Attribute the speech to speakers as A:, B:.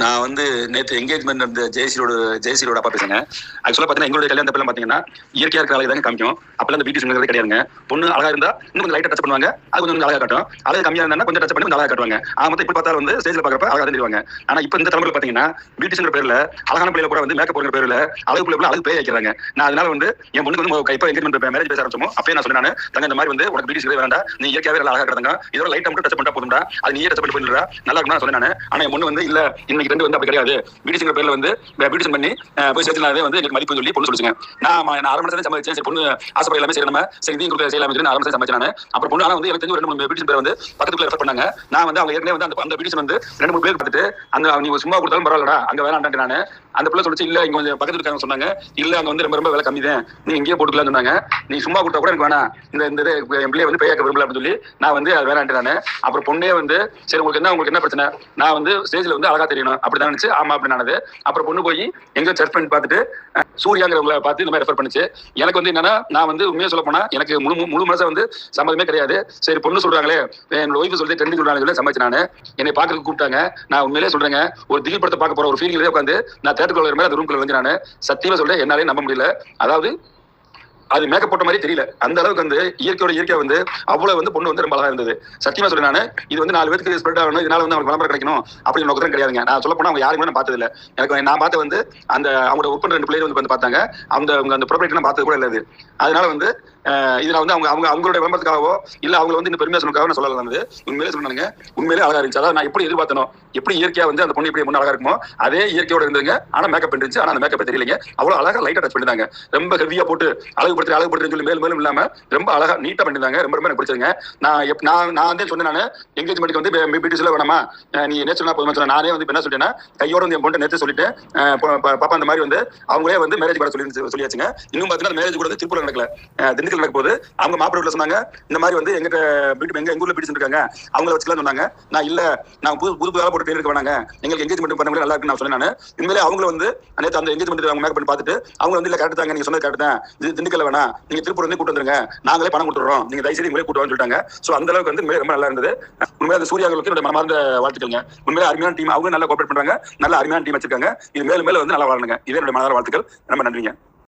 A: நான் வந்து நேற்று எங்கேஜ்மெண்ட் அந்த ஜெயஸ்ரீயோட அப்பா பேசுங்க. ஆக்சுவலாக பார்த்தீங்கன்னா எங்களுடைய கல்யாணத்தப்பெல்லாம் பார்த்தீங்கன்னா இயற்கையாக இருக்கிற அழகு தாங்க காமிக்கும். அப்பெல்லாம் அந்த பியூட்டிஷியன் கிடையாதுங்க. பொண்ணு அழகா இருந்தா இன்னும் கொஞ்சம் லைட்டாக டச் பண்ணுவாங்க, அது கொஞ்சம் அழகாக காட்டும். அழகு கம்மியாக இருந்தா கொஞ்சம் டச் பண்ணி கொஞ்சம் அழகாக காட்டுவாங்க. மொத்தம் இப்படி பார்த்தாலும் வந்து ஸ்டேஜில் பார்க்குறப்ப அழகாக தெரிவாங்க. ஆனால் இப்போ இந்த தலைமுறை பார்த்தீங்கன்னா பியூட்டிஷியன் பேரில் அழகான பிள்ளைல கூட வந்து மேக்கப் போடுற பேரில் அழகு பிள்ளை அழகு பேர் வைக்கிறாங்க. நான் அதனால வந்து என் பொண்ணுக்கு வந்து இப்போ எங்கேஜ்மெண்ட் மேரேஜ் பேச ஆரம்பிச்சோமோ அப்பயே நான் சொன்னேன், தங்க இந்த மாதிரி வந்து உனக்கு பியூட்டிஷியன் வேண்டாம், நீ இயற்கையாகவே அழகாக இருக்கிறாங்க, இதோட லைட்டாக மட்டும் டச் பண்ணா போதும்டா, அது நீயே டச் பண்ணி போயிடுறா நல்லா இருக்கும்னு சொன்னேன் நான். ஆனால் என் பொண்ணு வந்து இல்ல இன்னைக்கு ரெண்டு வந்து அப்படி கிடையாது, பியூட்டிஷியன் பேர்ல வந்து பியூட்டிஷன் பண்ணி போய் சேர்த்துனாலே வந்து எனக்கு மதிப்பு சொல்லி பொண்ணு சொல்லிச்சுங்க. நான் அரை மணி நேரம் சமைச்சேன். சரி பொண்ணு ஆசைப்பட எல்லாமே செய்யணும், சரி நீங்க கொடுக்க செய்யலாம் அரை மணி சமைச்சேன் நான். அப்புறம் பொண்ணு ஆனால் வந்து எனக்கு தெரிஞ்சு 2-3 பியூட்டிஷன் பேர் வந்து பக்கத்துல ரெஃபர் பண்ணாங்க. நான் வந்து அவங்க ஏற்கனவே வந்து அந்த பியூட்டிஷன் வந்து 2-3 பேர் பார்த்துட்டு அந்த நீங்க சும்மா கொடுத்தாலும் பரவாயில்லடா அங்க வேணான்ட்டு நான் அந்த பிள்ளை சொல்லிச்சு. இல்ல இங்க கொஞ்சம் பக்கத்துல இருக்காங்க சொன்னாங்க, இல்ல அங்க வந்து ரொம்ப விலை கம்மி தான், நீ இங்கேயே போட்டுக்கலாம்னு சொன்னாங்க. நீ சும்மா கொடுத்தா கூட எனக்கு வேணாம், இந்த என் பிள்ளைய வந்து பேயாக்க விரும்பல அப்படின்னு சொல்லி நான் வந்து அது வேணான்ட்டு நான். அப்புறம் பொண்ணே வந்து சரி உங்களுக்கு என்ன பிரச்சனை, நான் வந்து ஸ்டேஜ்ல வந்து அழகா தெரியணும் அப்படிதான் நினைச்சு ஆமா அப்படின்னு நானது. அப்புறம் பொண்ணு போய் எங்க சர்ச் பண்ணி பார்த்துட்டு சூர்யாங்கிறவங்களை பார்த்து இந்த மாதிரி ரெஃபர் பண்ணிச்சு. எனக்கு வந்து என்னன்னா நான் வந்து உண்மையா சொல்ல போனா எனக்கு முழு மனசா வந்து சம்மதமே கிடையாது. சரி பொண்ணு சொல்றாங்களே என்னோட ஒய்ஃப் சொல்லி ட்ரெண்டிங் சொல்றாங்க சமைச்சு நான் என்னை பார்க்கறதுக்கு கூப்பிட்டாங்க. நான் உண்மையிலே சொல்றேங்க, ஒரு திகில் படத்தை பார்க்க போற ஒரு ஃபீலிங்லேயே உட்காந்து நான் தேட்டருக்குள்ள மாதிரி அந்த ரூம்குள்ள வந்து நான் சத்தியமா சொல்றேன் என்னாலே நம்ப முடியல. அதாவது அது மேக்கப் போட்ட மாதிரி தெரியல, அந்த அளவுக்கு வந்து இயற்கையா வந்து அவ்வளவு வந்து பொண்ணு வந்து ரொம்ப அழகா இருந்தது. சத்தியமா சொல்றேன் நான், இது வந்து 4 பேருக்கு ஸ்ப்ரெட் ஆகணும், இதனால வந்து அவங்க விளம்பரம் கிடைக்கணும் அப்படின்னு நோக்கம் கிடையாதுங்க. நான் சொல்ல போனா அவங்க யாருமே நான் பார்த்தது இல்லை. எனக்கு நான் பார்த்த வந்து அந்த அவங்களோட ஒப்பன் 2 பிள்ளைகள் வந்து பார்த்தாங்க, அந்த ப்ராப்பர்ட்டி நான் பார்த்தது கூட இல்லை. அதனால வந்து இதுல வந்து அவங்களுடைய விளம்பரத்துக்காகவோ இல்ல அவங்க வந்து இந்த பெருமையா சொல்லுக்காக நான் சொல்லலாம். வந்து உண்மையிலே சொன்னாங்க, உண்மையிலே அழகா இருந்துச்சு. அதாவது நான் எப்படி எதிர்பார்த்தனோ, எப்படி இயற்கையா வந்து அந்த பொண்ணு எப்படி பொண்ணு அழகா இருக்குமோ அதே இயற்கையோட இருந்துங்க. ஆனா மேக்கப் இருந்துச்சு, ஆனா அந்த மேக்கப் தெரியலைங்க. அவ்வளவு அழகா லைட்டா டச் பண்ணிருந்தாங்க. ரொம்ப ஹெவியா போட்டு அழகுபடுத்துறேன்னு சொல்லி மேலும் இல்லாம ரொம்ப அழகா நீட்டா பண்ணிருந்தாங்க. ரொம்ப எனக்கு பிடிச்சதுங்க. நான் வந்து சொன்னேன், நான் எங்கேஜ்மெண்ட்டுக்கு வந்து பியூட்டிஷியன் வேணாமா, நீ நேச்சுரலா போதும் சொன்னேன். நானே வந்து என்ன சொல்லிட்டேன்னா கையோட வந்து என் பொண்ணு நேற்று சொல்லிட்டு பாப்பா அந்த மாதிரி வந்து அவங்களே வந்து மேரேஜ் கூட சொல்லியாச்சுங்க. இன்னும் பார்த்தீங்கன்னா மேரேஜ் கூட திருப்பூர் நடக்கல, திண்டுக்கல் நடக்க போது. அவங்க மாப்பிள்ளை சொன்னாங்க இந்த மாதிரி வந்து எங்க ஊர்ல பிடிச்சு இருக்காங்க, அவங்கள வச்சுக்கலாம் சொன்னாங்க. நான் இல்ல நான் புது வேலை போட்டு பேருக்கு வேணாங்க, எங்களுக்கு எங்கேஜ்மெண்ட் பண்ண நல்லா இருக்குன்னு நான் சொன்னேன். நான் உண்மையிலே அவங்க வந்து நேற்று அந்த எங்கேஜ்மெண்ட் அவங்க மேக்கப் பண்ணி பார்த்துட்டு அவங்க வந்து இல்ல கரெக்ட் தாங்க, நீங்க சொன்னது கரெக்ட் தான், இது திண்டுக்கல் வேணாம், நீங்க திருப்பூர் வந்து கூட்டு வந்துருங்க, நாங்களே பணம் கொடுத்துறோம், நீங்க தயவுசெய்து உங்களே கூட்டு சொல்லிட்டாங்க. ஸோ அந்த அளவுக்கு வந்து ரொம்ப நல்லா இருந்தது. உண்மையிலே அந்த சூர்யாங்களுக்கு என்னோட மனமார்ந்த வாழ்த்துக்கள். உண்மையிலே அருமையான டீம், அவங்க நல்லா கோஆபரேட் பண்றாங்க, நல்ல அருமையான டீம் வச்சிருக்காங்க. இது மேலும் வந்து நல்லா வாழணுங்க. இதே என்னோட மனதார வாழ்த்துக்கள். ரொம்ப நன்றிங்க.